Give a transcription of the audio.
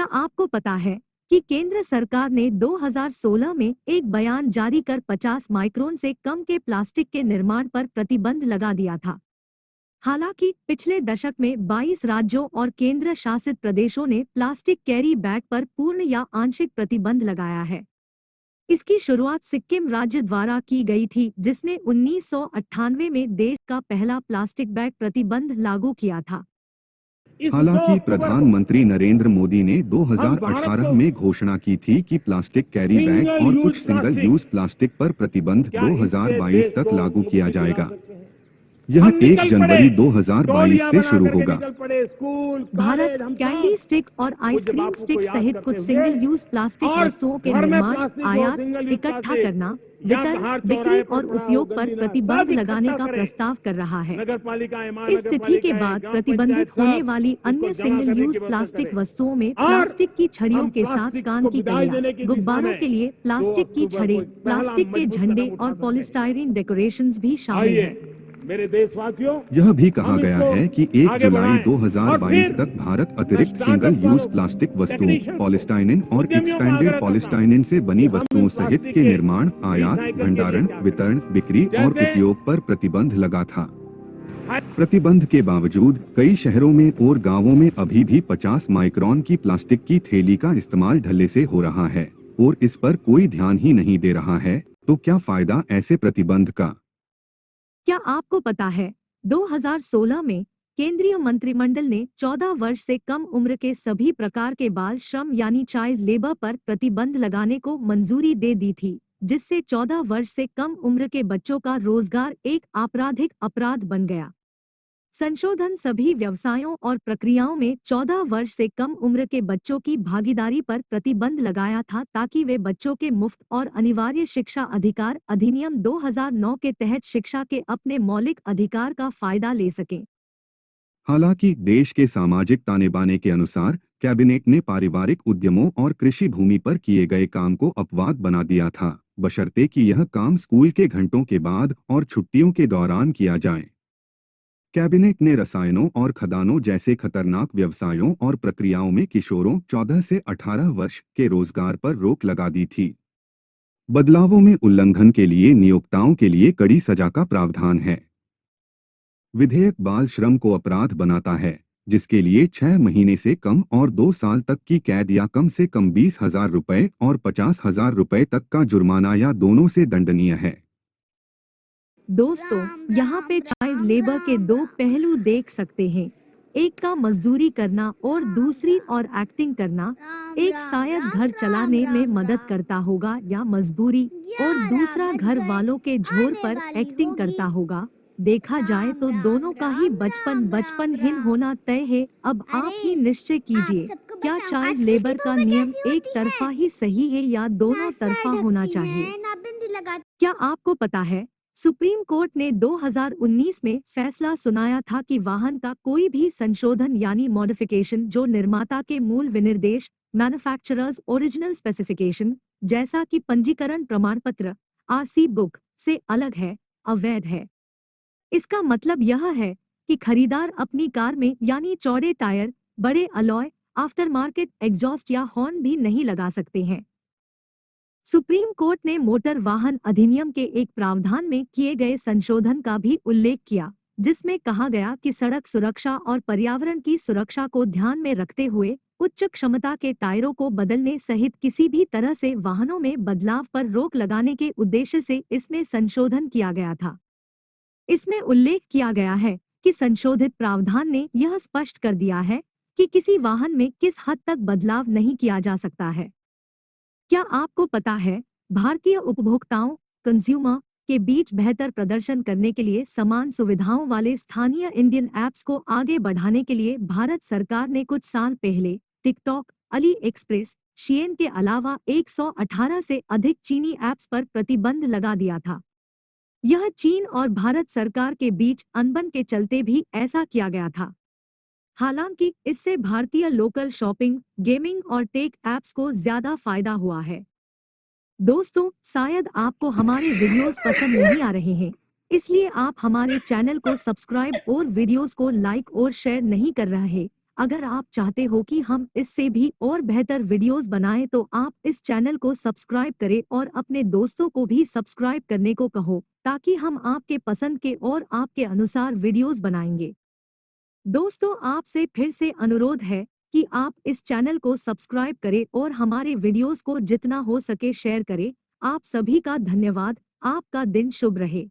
क्या आपको पता है कि केंद्र सरकार ने 2016 में एक बयान जारी कर 50 माइक्रोन से कम के प्लास्टिक के निर्माण पर प्रतिबंध लगा दिया था। हालांकि पिछले दशक में 22 राज्यों और केंद्र शासित प्रदेशों ने प्लास्टिक कैरी बैग पर पूर्ण या आंशिक प्रतिबंध लगाया है। इसकी शुरुआत सिक्किम राज्य द्वारा की गई थी, जिसने 1998 में देश का पहला प्लास्टिक बैग प्रतिबंध लागू किया था। हालांकि प्रधानमंत्री नरेंद्र मोदी ने 2018 में घोषणा की थी कि प्लास्टिक कैरी बैग और कुछ सिंगल यूज प्लास्टिक पर प्रतिबंध 2022 तक लागू किया जाएगा। यह 1 जनवरी 2022 से शुरू होगा। भारत कैंडी स्टिक और आइसक्रीम स्टिक सहित कुछ सिंगल यूज प्लास्टिक वस्तुओं के निर्माण, आयात, इकट्ठा करना, वितरण, बिक्री और उपयोग पर प्रतिबंध लगाने का प्रस्ताव कर रहा है। इस तिथि के बाद प्रतिबंधित होने वाली अन्य सिंगल यूज प्लास्टिक वस्तुओं में प्लास्टिक की छड़ियों के साथ कान की कलियां, गुब्बारों के लिए प्लास्टिक की छड़ें, प्लास्टिक के झंडे और पॉलीस्टाइरीन डेकोरेशंस भी शामिल हैं। मेरे देशवासियों, यह भी कहा गया है कि 1 जुलाई 2022 तक भारत अतिरिक्त सिंगल यूज प्लास्टिक वस्तुओं, पॉलीस्टाइनिन और एक्सपैंडेड पॉलीस्टाइनिन से बनी वस्तुओं सहित के निर्माण, आयात, भंडारण, वितरण, बिक्री और उपयोग पर प्रतिबंध लगा था। प्रतिबंध के बावजूद कई शहरों में और गांवों में अभी भी 50 माइक्रोन की प्लास्टिक की थैली का इस्तेमाल ढिल्ले से हो रहा है और इस पर कोई ध्यान ही नहीं दे रहा है। तो क्या फायदा ऐसे प्रतिबंध का? क्या आपको पता है 2016 में केंद्रीय मंत्रिमंडल ने 14 वर्ष से कम उम्र के सभी प्रकार के बाल श्रम यानी चाइल्ड लेबर पर प्रतिबंध लगाने को मंजूरी दे दी थी, जिससे 14 वर्ष से कम उम्र के बच्चों का रोजगार एक आपराधिक अपराध बन गया। संशोधन सभी व्यवसायों और प्रक्रियाओं में 14 वर्ष से कम उम्र के बच्चों की भागीदारी पर प्रतिबंध लगाया था, ताकि वे बच्चों के मुफ्त और अनिवार्य शिक्षा अधिकार अधिनियम 2009 के तहत शिक्षा के अपने मौलिक अधिकार का फायदा ले सकें। हालांकि देश के सामाजिक ताने बाने के अनुसार कैबिनेट ने पारिवारिक उद्यमों और कृषि भूमि पर किए गए काम को अपवाद बना दिया था, बशर्ते कि यह काम स्कूल के घंटों के बाद और छुट्टियों के दौरान किया जाए। कैबिनेट ने रसायनों और खदानों जैसे खतरनाक व्यवसायों और प्रक्रियाओं में किशोरों 14 से 18 वर्ष के रोजगार पर रोक लगा दी थी। बदलावों में उल्लंघन के लिए नियोक्ताओं के लिए कड़ी सजा का प्रावधान है। विधेयक बाल श्रम को अपराध बनाता है, जिसके लिए 6 महीने से कम और 2 साल तक की कैद या कम से कम 20,000 रुपए और 50,000 रुपए तक का जुर्माना या दोनों से दंडनीय है। दोस्तों, यहाँ पे चाइल्ड लेबर के 2 पहलू देख सकते हैं। एक का मजदूरी करना और दूसरी और एक्टिंग करना। एक शायद घर चलाने में मदद करता होगा या मजबूरी, और दूसरा घर वालों के झोर पर एक्टिंग करता होगा। देखा जाए तो दोनों का ही बचपनहीन होना तय है। अब आप ही निश्चय कीजिए, क्या चाइल्ड लेबर का नियम एक तरफा ही सही है या दोनों तरफा होना चाहिए? क्या आपको पता है सुप्रीम कोर्ट ने 2019 में फैसला सुनाया था कि वाहन का कोई भी संशोधन यानी मॉडिफिकेशन जो निर्माता के मूल विनिर्देश मैन्युफैक्चरर्स ओरिजिनल स्पेसिफिकेशन जैसा कि पंजीकरण प्रमाण पत्र आरसी बुक से अलग है, अवैध है। इसका मतलब यह है कि खरीदार अपनी कार में यानी चौड़े टायर, बड़े अलॉय, आफ्टर मार्केट एग्जॉस्ट या हॉर्न भी नहीं लगा सकते हैं। सुप्रीम कोर्ट ने मोटर वाहन अधिनियम के एक प्रावधान में किए गए संशोधन का भी उल्लेख किया, जिसमें कहा गया कि सड़क सुरक्षा और पर्यावरण की सुरक्षा को ध्यान में रखते हुए उच्च क्षमता के टायरों को बदलने सहित किसी भी तरह से वाहनों में बदलाव पर रोक लगाने के उद्देश्य से इसमें संशोधन किया गया था। इसमें उल्लेख किया गया है कि संशोधित प्रावधान ने यह स्पष्ट कर दिया है कि किसी वाहन में किस हद तक बदलाव नहीं किया जा सकता है। क्या आपको पता है भारतीय उपभोक्ताओं कंज्यूमर के बीच बेहतर प्रदर्शन करने के लिए समान सुविधाओं वाले स्थानीय इंडियन ऐप्स को आगे बढ़ाने के लिए भारत सरकार ने कुछ साल पहले टिकटॉक, अली एक्सप्रेस, शेन के अलावा 118 से अधिक चीनी ऐप्स पर प्रतिबंध लगा दिया था। यह चीन और भारत सरकार के बीच अनबन के चलते भी ऐसा किया गया था। हालांकि इससे भारतीय लोकल शॉपिंग, गेमिंग और टेक ऐप्स को ज्यादा फायदा हुआ है। दोस्तों, शायद आपको हमारे वीडियोस पसंद नहीं आ रहे हैं, इसलिए आप हमारे चैनल को सब्सक्राइब और वीडियोस को लाइक और शेयर नहीं कर रहे हैं। अगर आप चाहते हो कि हम इससे भी और बेहतर वीडियोस बनाएं तो आप इस चैनल को सब्सक्राइब करें और अपने दोस्तों को भी सब्सक्राइब करने को कहो, ताकि हम आपके पसंद के और आपके अनुसार वीडियोस बनाएंगे। दोस्तों, आपसे फिर से अनुरोध है कि आप इस चैनल को सब्सक्राइब करें और हमारे वीडियोस को जितना हो सके शेयर करें। आप सभी का धन्यवाद। आपका दिन शुभ रहे।